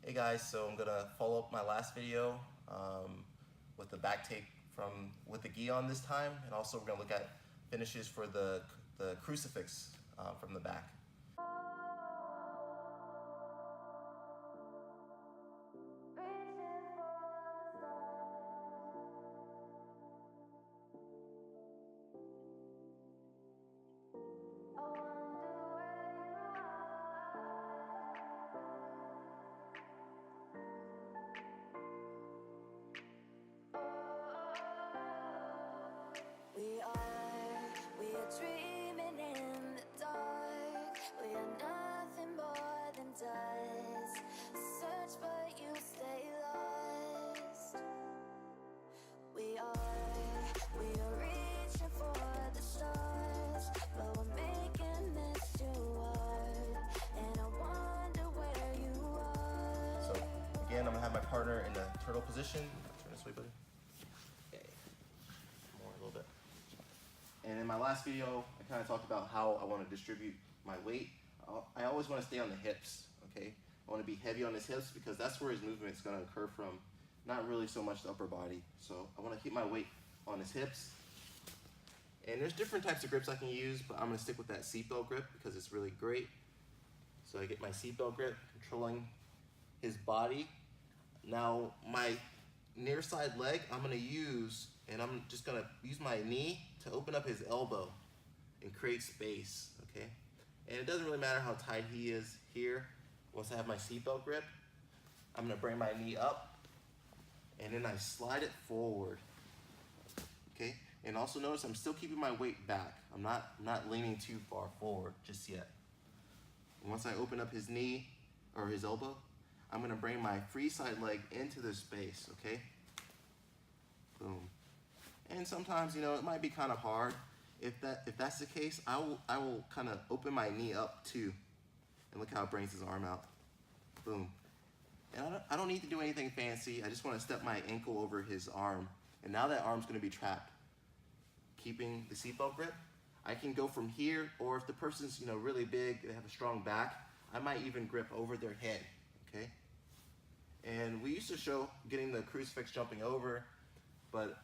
Hey guys, so I'm gonna follow up my last video with the back take with the gi on this time, and also we're gonna look at finishes for the crucifix from the back. We are dreaming in the dark. We are nothing more than dust. Search but you stay lost. We are reaching for the stars, but we're making this too hard. And I wonder where you are. So again, I'm gonna have my partner in the turtle position. Turn this way, buddy. Okay. More a little bit. And in my last video, I kind of talked about how I want to distribute my weight. I always want to stay on the hips, okay? I want to be heavy on his hips because that's where his movement is going to occur from, not really so much the upper body. So I want to keep my weight on his hips. And there's different types of grips I can use, but I'm going to stick with that seatbelt grip because it's really great. So I get my seatbelt grip, controlling his body. Now my near side leg, I'm going to use, and I'm just going to use my knee to open up his elbow and create space, okay? And it doesn't really matter how tight he is here. Once I have my seatbelt grip, I'm gonna bring my knee up and then I slide it forward, okay? And also notice I'm still keeping my weight back. I'm not leaning too far forward just yet. And once I open up his knee or his elbow, I'm gonna bring my free side leg into the space, okay? Boom. And sometimes, you know, it might be kind of hard. If that's the case, I will kind of open my knee up too. And look how it brings his arm out. Boom. And I don't need to do anything fancy. I just want to step my ankle over his arm. And now that arm's going to be trapped. Keeping the seatbelt grip, I can go from here, or if the person's, you know, really big, they have a strong back, I might even grip over their head, okay? And we used to show getting the crucifix jumping over, but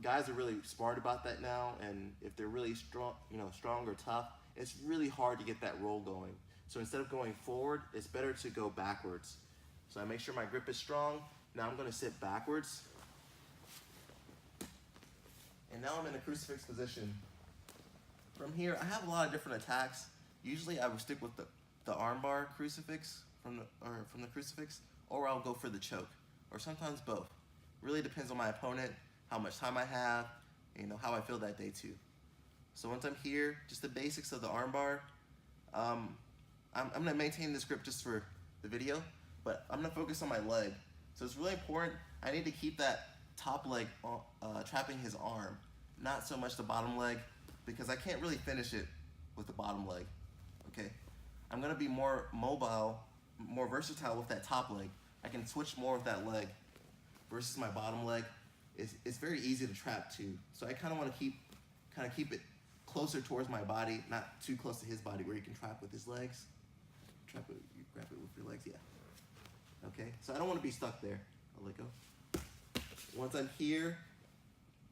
guys are really smart about that now, and if they're really strong, you know, strong or tough, it's really hard to get that roll going. So instead of going forward, it's better to go backwards. So I make sure my grip is strong. Now I'm going to sit backwards. And now I'm in a crucifix position. From here, I have a lot of different attacks. Usually I would stick with the armbar crucifix from the crucifix, or I'll go for the choke, or sometimes both. Really depends on my opponent, how much time I have, you know, how I feel that day too. So once I'm here, just the basics of the armbar. I'm gonna maintain this grip just for the video, but I'm gonna focus on my leg. So it's really important, I need to keep that top leg trapping his arm, not so much the bottom leg, because I can't really finish it with the bottom leg, okay? I'm gonna be more mobile, more versatile with that top leg. I can switch more with that leg versus my bottom leg. It's very easy to trap too. So I kind of want to keep it closer towards my body, not too close to his body where you can trap with his legs. Trap it, you grab it with your legs, yeah. Okay, so I don't want to be stuck there. I'll let go. Once I'm here,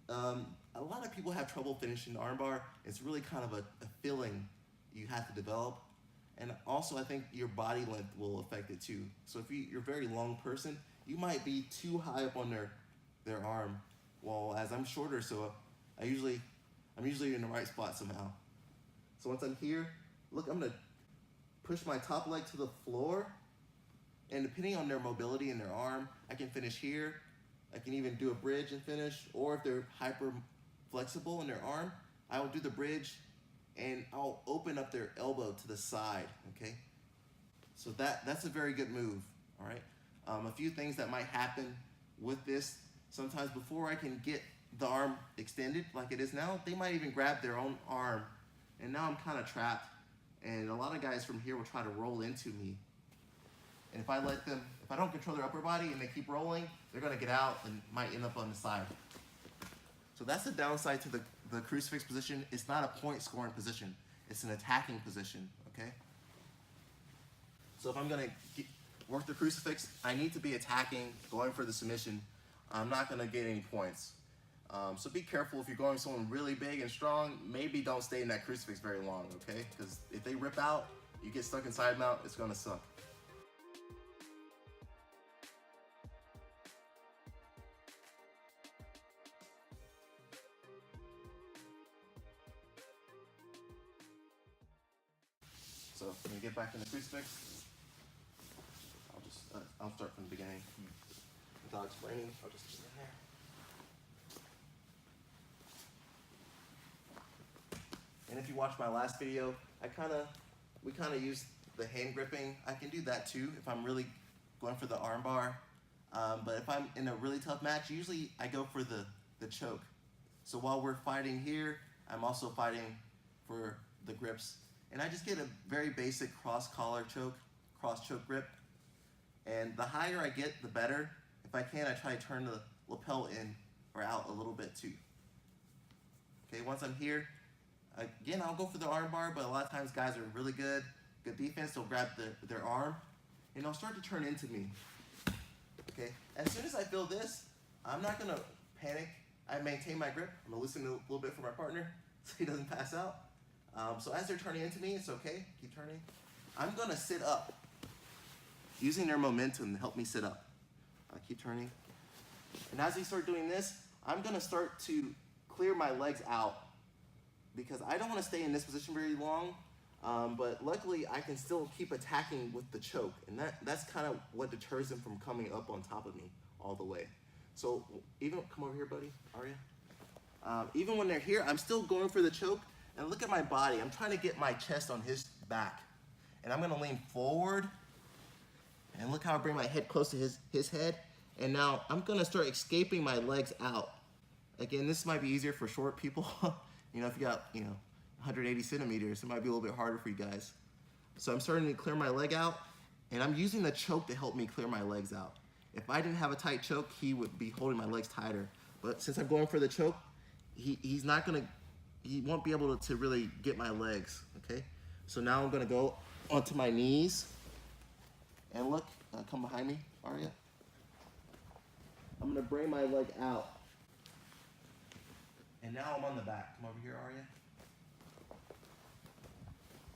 a lot of people have trouble finishing the armbar. It's really kind of a feeling you have to develop. And also I think your body length will affect it too. So if you're a very long person, you might be too high up on their arm. Well, as I'm shorter, so I'm usually in the right spot somehow. So once I'm here, look, I'm gonna push my top leg to the floor, and depending on their mobility in their arm, I can finish here. I can even do a bridge and finish, or if they're hyper flexible in their arm, I will do the bridge and I'll open up their elbow to the side, okay? So that's a very good move, all right? A few things that might happen with this, sometimes before I can get the arm extended like it is now, they might even grab their own arm, and now I'm kind of trapped, and a lot of guys from here will try to roll into me. And if I don't control their upper body and they keep rolling, they're gonna get out and might end up on the side. So that's the downside to the crucifix position. It's not a point scoring position, it's an attacking position, okay? So if I'm gonna work the crucifix, I need to be attacking, going for the submission. I'm not gonna get any points. So be careful if you're going someone really big and strong, maybe don't stay in that crucifix very long, okay? Because if they rip out, you get stuck inside mount, it's gonna suck. So when you get back in the crucifix, I'll start from the beginning. Without explaining, I'll just get in there. And if you watched my last video, we kind of used the hand gripping. I can do that too if I'm really going for the armbar. But if I'm in a really tough match, usually I go for the choke. So while we're fighting here, I'm also fighting for the grips. And I just get a very basic cross choke grip. And the higher I get, the better. If I can, I try to turn the lapel in or out a little bit too. Okay, once I'm here, again, I'll go for the arm bar, but a lot of times guys are really good defense, they'll grab their arm, and they'll start to turn into me. Okay, as soon as I feel this, I'm not gonna panic. I maintain my grip. I'm gonna loosen a little bit for my partner so he doesn't pass out. So as they're turning into me, it's okay, keep turning. I'm gonna sit up, using their momentum to help me sit up. Keep turning. And as they start doing this, I'm gonna start to clear my legs out because I don't wanna stay in this position very long, but luckily I can still keep attacking with the choke. And that's kind of what deters them from coming up on top of me all the way. So even, come over here, buddy, Arya. Even when they're here, I'm still going for the choke. And look at my body. I'm trying to get my chest on his back. And I'm gonna lean forward. And look how I bring my head close to his head. And now I'm gonna start escaping my legs out. Again, this might be easier for short people. You know, if you got, 180 centimeters, it might be a little bit harder for you guys. So I'm starting to clear my leg out, and I'm using the choke to help me clear my legs out. If I didn't have a tight choke, he would be holding my legs tighter. But since I'm going for the choke, he won't be able to really get my legs, okay? So now I'm gonna go onto my knees, and look, come behind me, Arya. I'm gonna bring my leg out. And now I'm on the back. Come over here, Arya.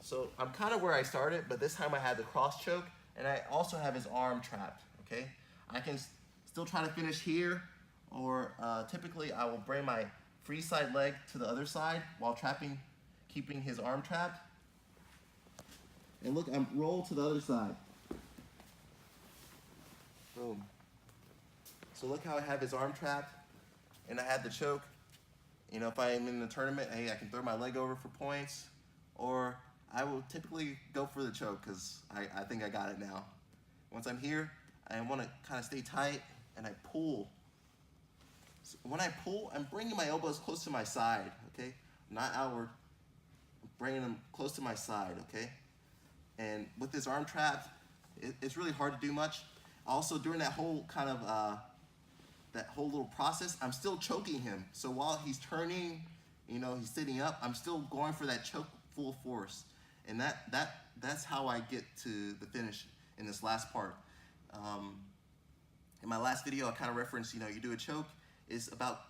So I'm kind of where I started, but this time I had the cross choke, and I also have his arm trapped, okay? I can still try to finish here, or typically I will bring my free side leg to the other side while keeping his arm trapped. And look, I'm rolled to the other side. Boom. So look how I have his arm trapped, and I have the choke. If I am in the tournament, hey, I can throw my leg over for points, or I will typically go for the choke because I think I got it now. Once I'm here, I want to kind of stay tight, and I pull. So when I pull, I'm bringing my elbows close to my side, okay? Not outward, I'm bringing them close to my side, okay? And with this arm trapped, it's really hard to do much. Also, during that whole kind of, that whole little process, I'm still choking him. So while he's turning, he's sitting up, I'm still going for that choke full force. And that's how I get to the finish in this last part. In my last video, I kind of referenced, you do a choke, it's about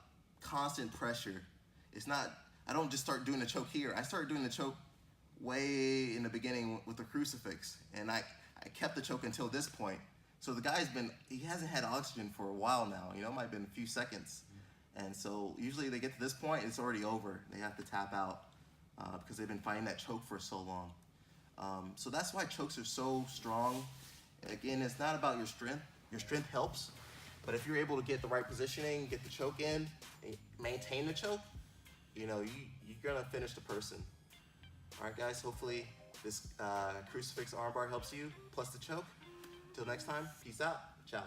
constant pressure. It's not, I don't just start doing the choke here. I started doing the choke way in the beginning with the crucifix. And I kept the choke until this point. So the guy's he hasn't had oxygen for a while now, it might have been a few seconds. And so usually they get to this point, it's already over. They have to tap out because they've been fighting that choke for so long. So that's why chokes are so strong. Again, it's not about your strength. Your strength helps, but if you're able to get the right positioning, get the choke in, and maintain the choke, you're gonna finish the person. All right, guys, hopefully this crucifix armbar helps you, plus the choke. Till next time, peace out, ciao.